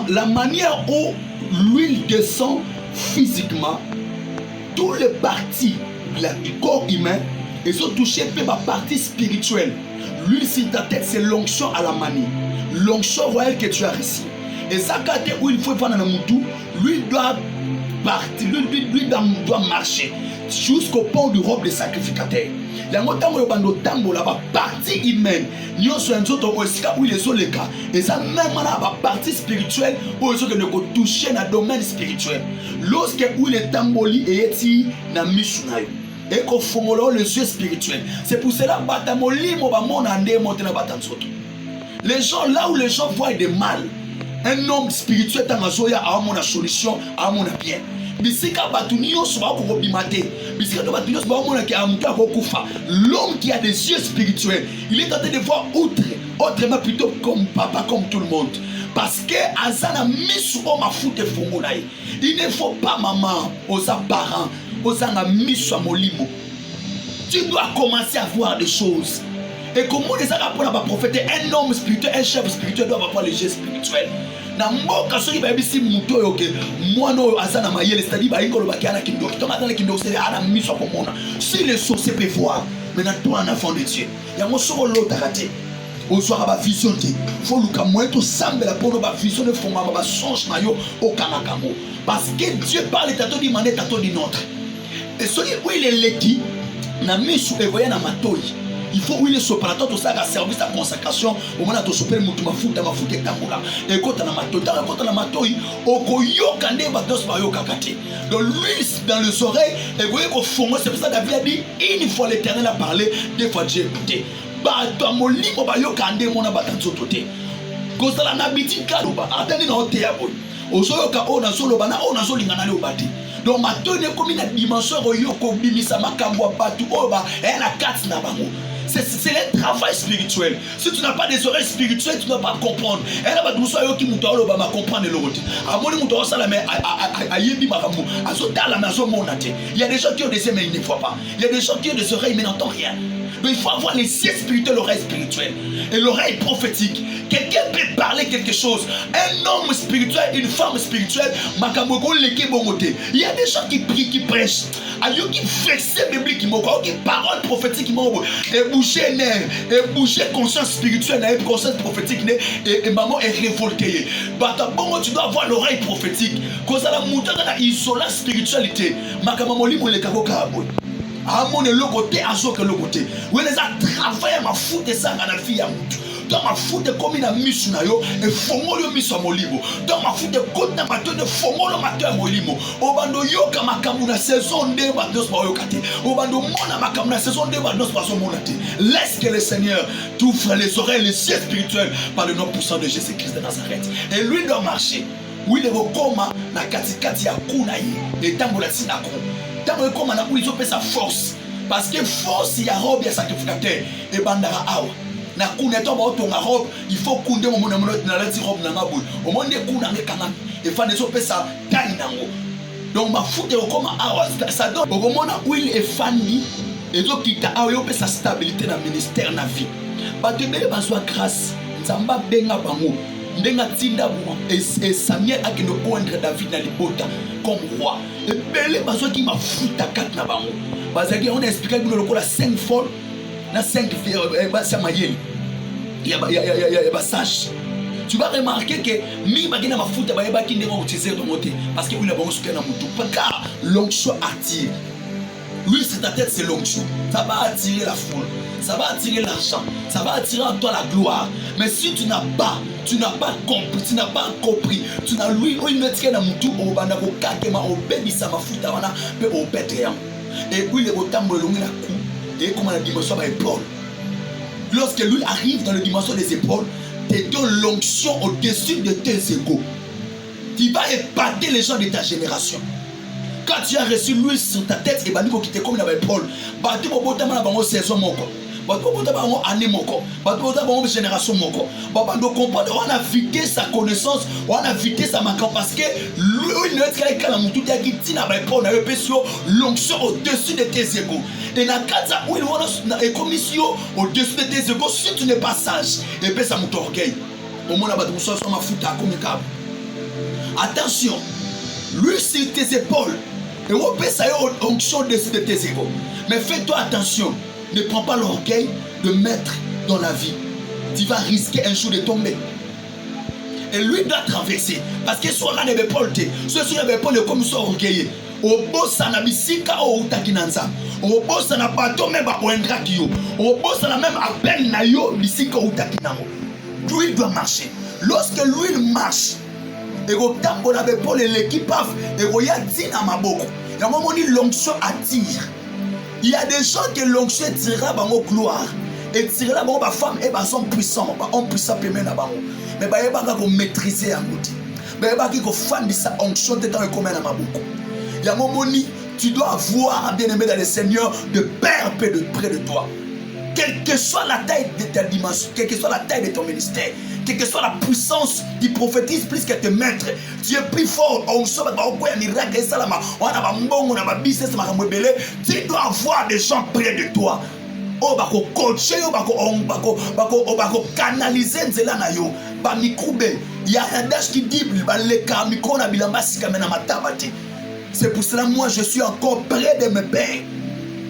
la manière où l'huile descend physiquement, tous les parties du corps humain, ils sont touchés par la partie spirituelle. L'huile sur ta tête, c'est l'onction à la manie. L'onction royale que tu as reçue. Et ça, quand il faut faire dans le moutou, l'huile doit partir, l'huile doit marcher jusqu'au pont du robe des sacrificateurs. Il y a un temps la partie humaine, nous sommes où ils sont les cas. Et ça, même la partie spirituelle, où ils sont touchés dans le domaine spirituel. Lorsque où est tamboli et eti na misunayo. Et qu'on formule les yeux spirituels. C'est pour cela que les gens, là où les gens voient des mal, un homme spirituel a une solution, a une bien. L'homme qui a des yeux spirituels, il est en train de voir autrement plutôt comme papa, comme tout le monde. Parce que Azana mis ma foute fongolaï. Il ne faut pas maman aux parents, aux amis molimo. Tu dois commencer à voir des choses. Et comment les arabes pour la prophète, un homme spirituel, un chef spirituel doit avoir les yeux spirituels. Na mboka soki ba bisi muto yoke mwana oyo azana mayele c'est-à-dire ba ingolo bakiana kindo kitoma dans le kindo c'est ana miso komona si les sorciers peuvent voir maintenant toi un enfant de Dieu ya mo soko lota kate o soka ba vision te faut luka moeto sambela pour ba vision de fonga ba songe na yo o kanakamo parce que Dieu parle tato di mané tato di notre et soki où il est leki na miso e voya na matoi. Il faut où il est soparateur tout ça service à consacration au moment où tu sopres mutu mafuta tamula et quand on a matota quand on a matoi okoyo kande batos bayo kakate donc lui dans les oreilles et voyez qu'au fond c'est pour ça David a dit une fois l'Éternel a parlé deux fois Dieu écouté ba to molimo bayo kande mona batanzoto te kozala na biti kaluba atani na ote ya boy ozoyoka ona solo bana ona zolingana le obati. Donc matoi ne comme une dimension oyoko bimisa makambo batu oba et la carte na bango. C'est un travail spirituel. Si tu n'as pas des oreilles spirituelles, tu ne vas pas comprendre. Il y a des gens qui ont des yeux mais ils ne voient pas. Il y a des gens qui ont des oreilles mais n'entendent rien. Donc il faut avoir les yeux spirituels, l'oreille spirituelle. Et l'oreille prophétique. Quelqu'un peut parler quelque chose. Un homme spirituel, une femme spirituelle. Il y a des gens qui prient, qui prêchent. Il y a qui versets bibliques, qui paroles prophétiques, et bouger conscience spirituelle, et conscience prophétique, et maman est révoltée. Tu dois avoir l'oreille prophétique. Quand ça la montagne isola spiritualité. À mon côté, à ce que le côté. Où les a travaillé ma foute et ça, la fille à moutou. Dans ma foute comme une mission et fomolo miso molimo. Dans ma foute côte na matin de fomolo matin molimo. Obando yoka makamuna saison de bados pa yokate. Obando mona makamuna saison de bados pa so monate. Laisse que le Seigneur t'ouvre les oreilles, les yeux spirituels par le nom puissant de Jésus-Christ de Nazareth. Et lui doit marcher. Oui, le recoma na katikati ya kuna yi. Et tambola sinako. Tambola koma na uizo pe sa force. Parce que force ya robe ya sacrificateur et bandara awa. Na kuna to ba otonga robe il faut kunde mo na la robe na ngabul o monde kuna ngekanga e fa deso pesa tani nango donc ma foute comme awa ça donne o mona will e fandi et zo kita awa yo pesa stabilité na ministère na vie ba te bele ba so grâce nzamba benga bango ndenga tinda bo et Samuel akino contre David na libota comme roi et bele ba so ki ma foute kat na bango bazaki on explique bino lokola 5 fois na 5 mayel ya sage. Tu vas remarquer que mi bagina ma foot ba yeba ki ndemo utiliser ton côté parce que il a bon souke na mutu car l'onction attire. Lui c'est ta tête, c'est l'onction. Ça va attirer la foule, ça va attirer l'argent, ça va attirer en toi la gloire. Mais si tu n'as pas compris, tu n'as lui ou une tika na mutu o banda ko kakema o bebisa ma foot wana pe o petriam. Et puis le botambo longi la cou. Et comme la dimension des épaules. Lorsque lui arrive dans la dimension des épaules, te donne l'onction au-dessus de tes égaux. Tu vas épater les gens de ta génération. Quand tu as reçu lui sur ta tête, et ben qui te comme dans l'épaule, tu vas botter dans la saison moko. Tu vas botter dans la année moko. Tu vas botter dans la génération moko. On a vidé sa connaissance, on a vidé sa marque parce que lui, il ne est qu'à la moutou qui n'a pas l'épaule, l'onction au-dessus de tes égaux. Et dans le cas où il est commission au-dessus de tes égaux, si tu n'es pas sage, et puis ça m'a orgueil. Au moins, on a ma fouta comme un câble. Attention, lui sur tes épaules. Et on peut ça une onction dessus de tes épaules. Mais fais-toi attention. Ne prends pas l'orgueil de mettre dans la vie. Tu vas risquer un jour de tomber. Et lui doit traverser. Parce que soit là, il ne peut pas le faire. Soit sur les épaules, comme ça, orgueilleux. Au boss, ça n'a pas sika au takinanza. Au boss, ça n'a pas tout même à oindra kio. Au boss, ça n'a même à peine na yo bisika au takinamo. Lui doit marcher. Lorsque lui marche, et au tambo na l'épaule et l'équipe et au yatina maboko. Il y a un moment où l'onction attire. Il y a des gens que l'onction tirera dans vos gloire. Et tirera dans ma femme et sont puissants. On puissant peut mener là-bas. Mais il y a pas qu'on maîtriser un outil. Mais il y a pas qu'on fan de sa onction de temps et comme un maboko. Il y a un moment où tu dois avoir, bien aimé dans le Seigneur, de père près de toi. Quelle que soit la taille de ta dimension, quelle que soit la taille de ton ministère, quelle que soit la puissance du prophétisme plus que tes maîtres, tu es plus fort. Tu dois avoir des gens près de toi. Oh, bako coacher, bako canaliser nzela na yo. Ba mikube, il y a un adage qui dit ba leka mikro na bilamba sikamena matabate. C'est pour cela moi je suis encore près de mes pères.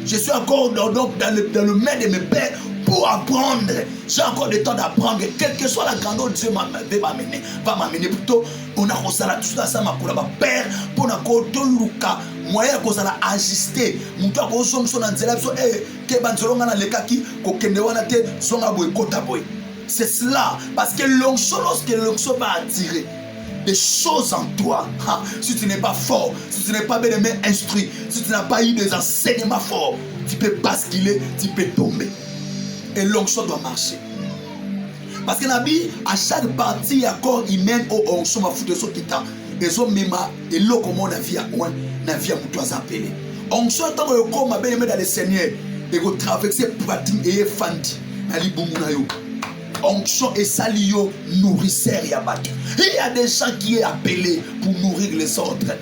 Je suis encore dans le main de mes pères pour apprendre. J'ai encore le temps d'apprendre. Quelle que soit la grandeur de Dieu va m'amener. Plutôt, on a reçu tout ça, ma père, pour na koto luka. Moyen qu'on a ajusté. Mon toit qu'on son anzela, que banzolonga na lekaki, ko kendewana te, son aboy kota boy. C'est cela, parce que l'onction, lorsque l'onction va attirer des choses en toi, si tu n'es pas fort, si tu n'es pas bien aimé instruit, si tu n'as pas eu des enseignements forts, tu peux basculer, tu peux tomber. Et l'onction doit marcher. Parce que la vie, à chaque partie, il y a corps humain au onction, ma foute de ce qui t'a. Et so mema, et l'eau comme on a vu à moi, na vie à moutois appelé. Onction, tant que corps m'a bien aimé dans le Seigneur, et que traverser pratique et fandi, ali boumunayo. Onction et salio nourrisseur yabato. Il y a des gens qui sont appelés pour nourrir les autres.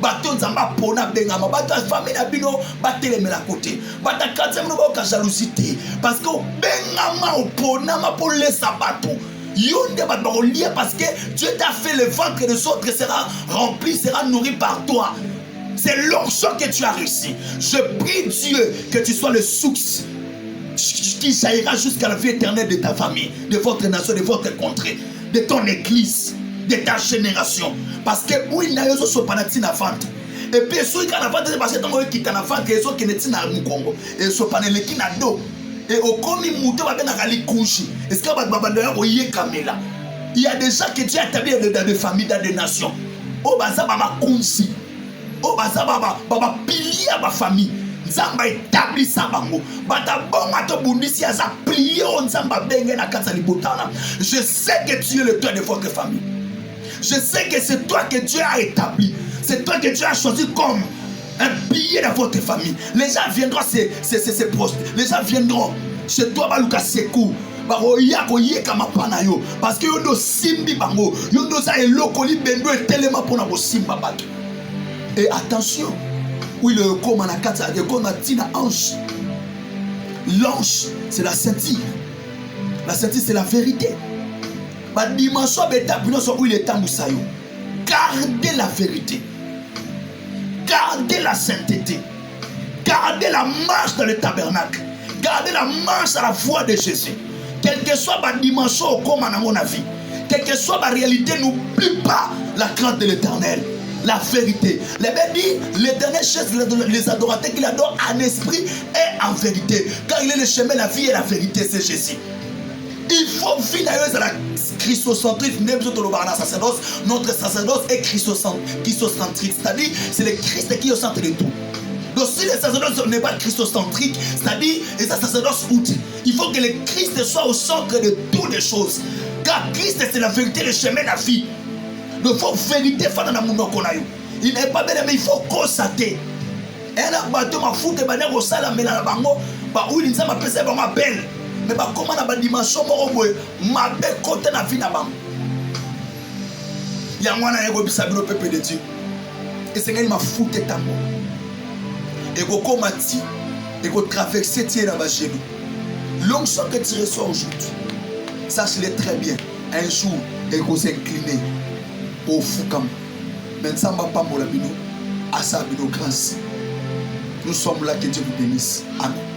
Baton zamba pona bengama bata famille na bino batele me la côté. Bata kanza mno ba jalousie parce que bengama opona ma pour les sabato. Yonde ba lié parce que Dieu t'a fait le ventre des autres sera rempli, sera nourri par toi. C'est l'onction que tu as réussi. Je prie Dieu que tu sois le source qui jaillira jusqu'à la vie éternelle de ta famille, de votre nation, de votre contrée, de ton église, de ta génération. Parce que oui, il y a des choses qui sont fante. Et puis, ceux qui ont fait parce que tu as fait des choses qui ne sont pas au Congo. Et ceux qui ont fait dos. Et au Congo, ils ont fait des couches. Est-ce qu'il y a des gens que Dieu a établis dans des familles, dans des nations. Oh, ça va coucher. Oh, ça va pilier à ma famille. Nzamba établi ça bango bata bonga to bundisi aza plié on nzamba benge na kata libotana. Je sais que tu es le toit de votre famille. Je sais que c'est toi que Dieu a établi. C'est toi que Dieu a choisi comme un pilier de votre famille. Les gens viendront c'est proches. Les gens viendront chez toi baluka sekou. Baro yako yeka mapana yo parce que yondo simbi bango yondo za eloko li bendo etelema pona bo simba bato. Et attention. Oui, le komanakata, le komatina ange. L'ange, c'est la ceinture. La ceinture, c'est la vérité. Ma dimension où il est tamboussayo. Gardez la vérité. Gardez la sainteté. Gardez la marche dans le tabernacle. Gardez la marche à la voix de Jésus. Quelle que soit ma dimension comme à mon avis, quelle que soit ma réalité, n'oublie pas la crainte de l'Éternel. La vérité. Les Bible dit, l'Éternel cherche les adorateurs qu'il adore en esprit et en vérité. Car il est le chemin, la vie et la vérité, c'est Jésus. Il faut vivre à la christocentrisme. Notre sacerdoce est christocentrique. C'est-à-dire, c'est le Christ qui est au centre de tout. Donc si le sacerdoce n'est pas christocentrique, c'est-à-dire, et sa sacerdoce outil, il faut que le Christ soit au centre de toutes les choses. Car Christ, c'est la vérité, le chemin, la vie. Il faut vérité faire dans mon konayo. Il n'est pas bien mais il faut constater. Et là bateau ma foute et banner au sala mais na bango ba où il m'a pèse ba belle. Mais ba comment na ba dimension moko boy ma belle côté na vie na bango. Ya mwana yego bisabiro peuple de Dieu. Et c'est ngani ma foute tango. Et go komati et go traverser tirer na ba genou. L'onction que tu reçois aujourd'hui. Sache-le très bien. Un jour, elle va s'incliner au fukam. Mais nous sommes pas pour la bino, à sa bino grâce. Nous sommes là que Dieu vous bénisse. Amen.